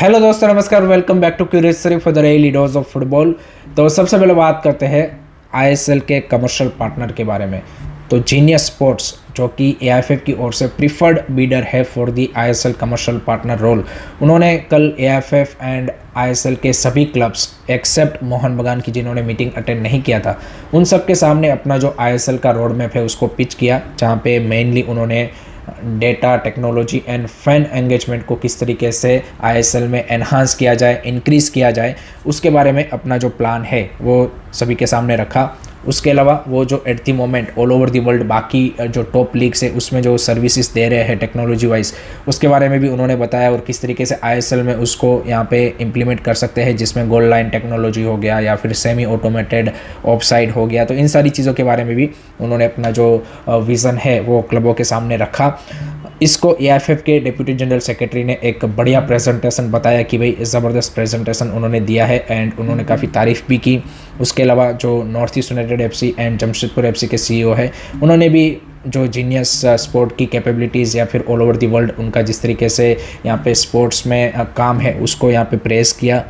Hello दोस्तों, नमस्कार। Welcome back to क्यूरियसरी for the daily dose of football. तो सबसे पहले बात करते हैं आईएसएल के कमर्शियल पार्टनर के बारे में। तो जीनियस स्पोर्ट्स, जो कि एआईएफएफ की ओर से प्रीफर्ड बीडर है for the ISL commercial partner role, उन्होंने कल एआईएफएफ एंड आईएसएल के सभी क्लब्स एक्सेप्ट मोहन बगान की, जिन्होंने मीटिंग अटेंड नहीं किया था, उन सब के सामने अपना जो आईएसएल का रोड मैप है उसको पिच किया, जहाँ पे मेनली उन्होंने data technology and fan engagement को किस तरीके से आईएसएल में एनहांस किया जाए, इंक्रीज़ किया जाए, उसके बारे में अपना जो प्लान है वो सभी के सामने रखा। उसके अलावा वो जो at the moment all over the world बाकी जो टॉप लीग्स है उसमें जो सर्विसेज दे रहे हैं टेक्नोलॉजी वाइज, उसके बारे में भी उन्होंने बताया और किस तरीके से आईएसएल में उसको यहाँ पे इम्प्लीमेंट कर सकते हैं, जिसमें गोल लाइन टेक्नोलॉजी हो गया या फिर सेमी ऑटोमेटेड ऑफसाइड हो गया। तो इन सारी चीज़ों के बारे में भी उन्होंने अपना जो विज़न है वो क्लबों के सामने रखा। इसको एआईएफएफ के डिप्टी जनरल सेक्रेटरी ने एक बढ़िया प्रेजेंटेशन बताया कि भाई ज़बरदस्त प्रेजेंटेशन उन्होंने दिया है एंड उन्होंने काफ़ी तारीफ़ भी की। उसके अलावा जो north east United FC and Jamshedpur FC के सीईओ है, उन्होंने भी जो जीनियस स्पोर्ट की कैपेबिलिटीज़ या फिर ऑल ओवर द वर्ल्ड उनका जिस तरीके से यहाँ पे स्पोर्ट्स में काम है उसको यहाँ पे प्रेज़ किया।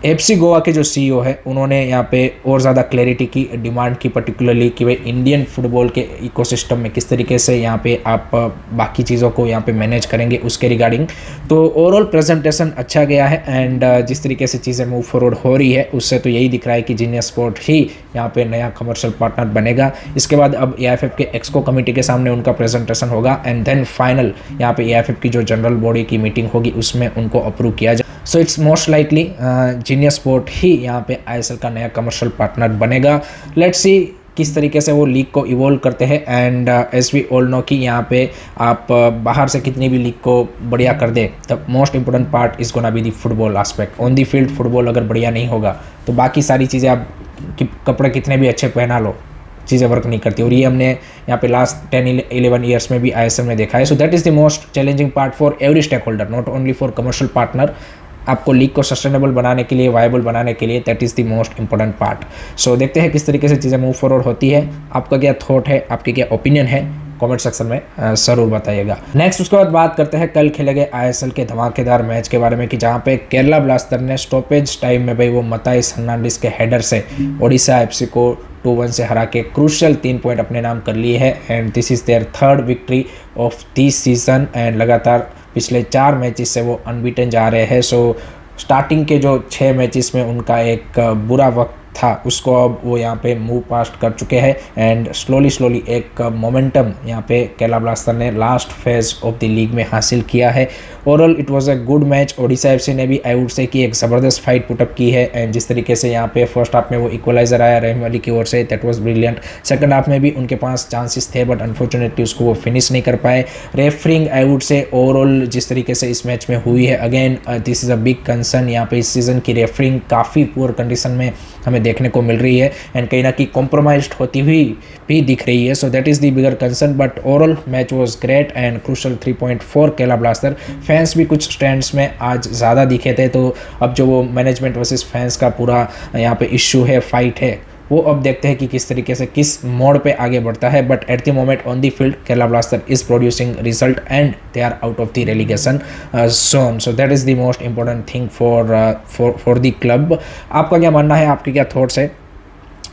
एफसी गोवा के जो सीईओ है, उन्होंने यहाँ पे और ज़्यादा क्लैरिटी की डिमांड की, पर्टिकुलरली कि भाई इंडियन फुटबॉल के इकोसिस्टम में किस तरीके से यहाँ पे आप बाकी चीज़ों को यहाँ पे मैनेज करेंगे उसके रिगार्डिंग। तो ओवरऑल प्रेजेंटेशन अच्छा गया है एंड जिस तरीके से चीज़ें मूव फॉरवर्ड हो रही है उससे तो यही दिख रहा है कि जीनियस स्पोर्ट ही यहाँ पे नया कमर्शियल पार्टनर बनेगा। इसके बाद अब एआईएफएफ के एक्सको कमेटी के सामने उनका प्रेजेंटेशन होगा एंड देन फाइनल यहाँ पे एआईएफएफ की जो जनरल बॉडी की मीटिंग होगी उसमें उनको अप्रूव किया जाए। So it's most likely Genius Sport ही यहाँ पे आईएसएल का नया कमर्शियल पार्टनर बनेगा। लेट्स सी किस तरीके से वो लीग को इवॉल्व करते हैं and as we all know कि यहाँ पे आप बाहर से कितनी भी लीग को बढ़िया कर दे, the most important part is gonna be the football aspect. On the field football अगर बढ़िया नहीं होगा तो बाकी सारी चीज़ें आप कपड़े कितने भी अच्छे पहना लो, चीज़ें वर्क नहीं करती। और ये हमने यहाँ पे लास्ट 10-11 ईयर्स में भी आईएसएल में देखा है। So that is the most challenging part for every stakeholder, not only for commercial partner. आपको लीग को सस्टेनेबल बनाने के लिए, वायबल बनाने के लिए, that is the most important part. So देखते हैं किस तरीके से चीज़ें मूव फॉरवर्ड होती है। आपका क्या थॉट है, आपकी क्या ओपिनियन है, कमेंट सेक्शन में ज़रूर बताइएगा। नेक्स्ट उसके बाद बात करते हैं कल खेले गए आईएसएल के धमाकेदार मैच के बारे में, कि जहाँ पे केरला ब्लास्टर ने स्टॉपेज टाइम में भाई वो मताइस हर्नांडिस के हेडर से ओडिशा एफसी को 2-1 से हरा के क्रूशियल 3 पॉइंट अपने नाम कर लिए है and this is there third victory of this season and लगातार पिछले 4 मैचेस से वो अनबीटन जा रहे हैं। सो स्टार्टिंग के जो 6 मैचेस में उनका एक बुरा वक्त था उसको अब वो यहाँ पे मूव पास्ट कर चुके हैं एंड स्लोली एक मोमेंटम यहाँ पे केरला ब्लास्टर ने last phase of the league में हासिल किया है। Overall it was a good match. Odisha FC ने भी आई वुड से कि एक ज़बरदस्त फाइट पुटअप की है एंड जिस तरीके से यहाँ पे फर्स्ट हाफ में वो इक्वलाइजर आया रहीम अली की ओर से, that was brilliant. Second half में भी उनके पास चांसेस थे बट अनफॉर्चुनेटली उसको वो फिनिश नहीं कर पाए। Referring I would say overall जिस तरीके से इस मैच में हुई है, again this is a big concern. यहाँ पे इस सीज़न की रेफरिंग काफ़ी पुअर कंडीशन में हमें देखने को मिल रही है एंड कहीं ना कहीं कॉम्प्रोमाइज्ड होती हुई भी दिख रही है। So that is the bigger concern but overall match was great and crucial 3 point for Kerala blaster. Fans भी कुछ स्टैंड्स में आज ज़्यादा दिखे थे, तो अब जो वो मैनेजमेंट वर्सेस फैंस का पूरा यहाँ पे इश्यू है, फाइट है, वो अब देखते हैं कि किस तरीके से किस मोड पे आगे बढ़ता है। But at the moment on the field Kerala blaster is producing result and they are out of the relegation zone. So that is the most important thing for the club. आपका क्या मानना है, आपके क्या थॉट्स है,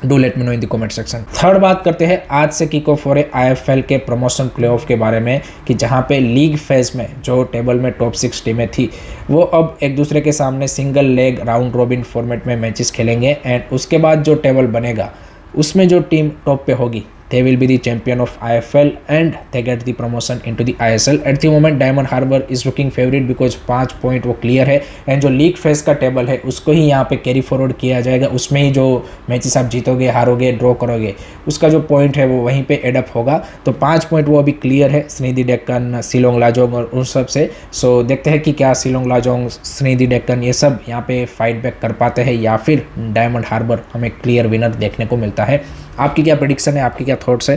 do let me know in the comment section. Third बात करते हैं आज से किक ऑफ हो रहे आईएफएल के प्रमोशन प्लेऑफ के बारे में, कि जहां पे लीग फेज में जो टेबल में टॉप 6 टीमें थी वो अब एक दूसरे के सामने single leg round robin format में मैचेस खेलेंगे एंड उसके बाद जो टेबल बनेगा उसमें जो टीम टॉप पे होगी they will be the champion of IFL and they get the promotion into the ISL. At the moment Diamond Harbour is looking favorite because 5 point वो क्लियर है एंड जो लीग फेज का table है उसको ही यहाँ पे कैरी फॉरवर्ड किया जाएगा। उसमें ही जो मैचेस आप जीतोगे, हारोगे, ड्रॉ करोगे, उसका जो पॉइंट है वो वहीं पे एड अप होगा। तो 5 पॉइंट वो अभी क्लियर है स्निधि डेक्कन, शिलोंग लाजोंग और उन सब से। सो देखते हैं कि क्या शिलोंग लाजोंग, स्निधि डेक्कन ये सब यहाँ पे फाइट बैक कर पाते हैं या फिर डायमंड हार्बर हमें क्लियर विनर देखने को मिलता है। आपकी क्या प्रेडिक्शन है, आपकी क्या थॉट्स है,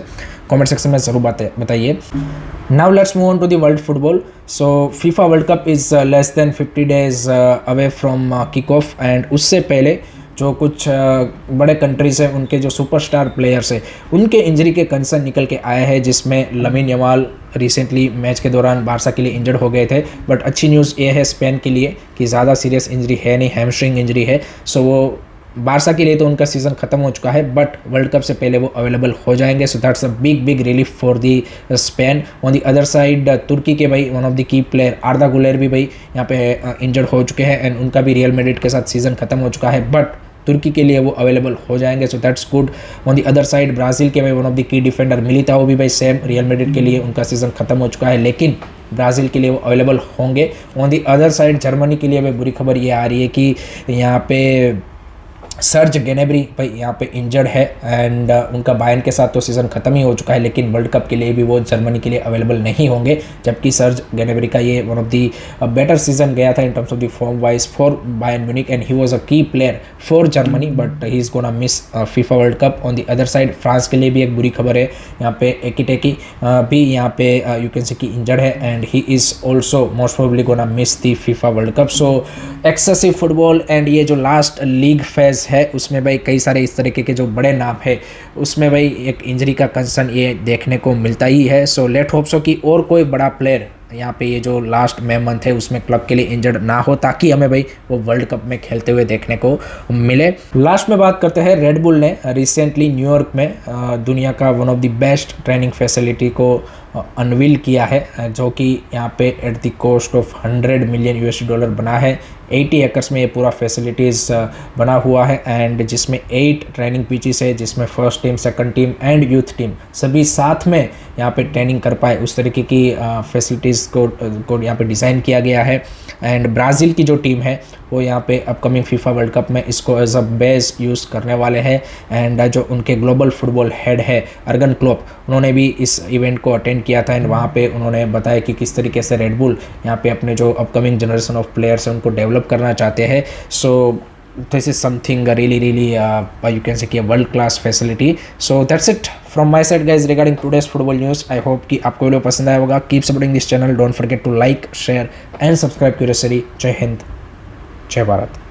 कमेंट सेक्शन में ज़रूर बताइए। Now let's move on to the world football. So FIFA world cup is less than 50 days away from kick off and उससे पहले जो कुछ बड़े कंट्रीज़ हैं उनके जो सुपरस्टार प्लेयर्स हैं उनके इंजरी के कंसर्न निकल के आए हैं, जिसमें लमीन यमाल रिसेंटली मैच के दौरान बारसा के लिए इंजर्ड हो गए थे। बट अच्छी न्यूज़ ये है स्पेन के लिए कि ज़्यादा सीरियस इंजरी है नहीं, हैमस्ट्रिंग इंजरी है। सो वो बारसा के लिए तो उनका सीज़न ख़त्म हो चुका है, बट वर्ल्ड कप से पहले वो अवेलेबल हो जाएंगे। So that's a big relief for the Spain. On the other side तुर्की के भाई one of the key player Arda Guler भी भाई यहाँ पे इंजर्ड हो चुके हैं एंड उनका भी रियल मैड्रिड के साथ सीज़न ख़त्म हो चुका है, बट तुर्की के लिए वो अवेलेबल हो जाएंगे। So that's good. On the other side Brazil के भाई वन ऑफ द की डिफेंडर मिलिताओ भी भाई सेम रियल मैड्रिड के लिए उनका सीज़न ख़त्म हो चुका है, लेकिन ब्राज़ील के लिए वो अवेलेबल होंगे। On the other side Germany के लिए भाई बुरी खबर ये आ रही है कि यहाँ पे सर्ज गेनेब्री भाई यहाँ पे इंजर्ड है एंड उनका बायर्न के साथ तो सीज़न ख़त्म ही हो चुका है, लेकिन वर्ल्ड कप के लिए भी वो जर्मनी के लिए अवेलेबल नहीं होंगे। जबकि सर्ज गेनेब्री का ये one of the better season गया था in terms of the form wise for Bayern Munich and he was a key player for Germany, but he is gonna miss FIFA world Cup. On the other side France के लिए भी एक बुरी खबर है, यहाँ पे एकिटेकी भी यहाँ पे यू कैन से की इंजर्ड है and he is also most probably gonna miss the FIFA world cup. So excessive football and ये जो लास्ट लीग फेज है उसमें भाई कई सारे इस तरीके के जो बड़े नाम है उसमें भाई एक इंजरी का कंसर्न ये देखने को मिलता ही है। सो लेट होप सो कि और कोई बड़ा प्लेयर यहाँ पे ये जो लास्ट मे मंथ है उसमें क्लब के लिए इंजर्ड ना हो, ताकि हमें भाई वो वर्ल्ड कप में खेलते हुए देखने को मिले। लास्ट में बात करते हैं, रेड बुल ने रिसेंटली न्यूयॉर्क में दुनिया का one of the best training facility को अनवील किया है, जो कि यहाँ पे at the cost of $100 million बना है। 80 एकर्स में ये पूरा फैसिलिटीज़ बना हुआ है एंड जिसमें 8 ट्रेनिंग पिचेस है, जिसमें first team, second team and youth team सभी साथ में यहाँ पे ट्रेनिंग कर पाए, उस तरीके की फैसिलिटीज़ को यहाँ पे डिज़ाइन किया गया है। एंड ब्राज़ील की जो टीम है वो यहाँ पे अपकमिंग फीफा वर्ल्ड कप में इसको एज अ बेस यूज़ करने वाले हैं एंड जो उनके ग्लोबल फुटबॉल हेड है अर्गन क्लोप, उन्होंने भी इस इवेंट को अटेंड किया था एंड वहाँ पे उन्होंने बताया कि किस तरीके से रेड बुल यहाँ पे अपने जो अपकमिंग जनरेशन ऑफ प्लेयर्स हैं उनको डेवलप करना चाहते हैं। So this is something really you can say कि world class facility. So that's it from my side guys regarding today's football news. I hope कि आपको वीडियो पसंद आया होगा। Keep supporting this channel, don't forget to like, share and subscribe curiously. जय हिंद, जय भारत।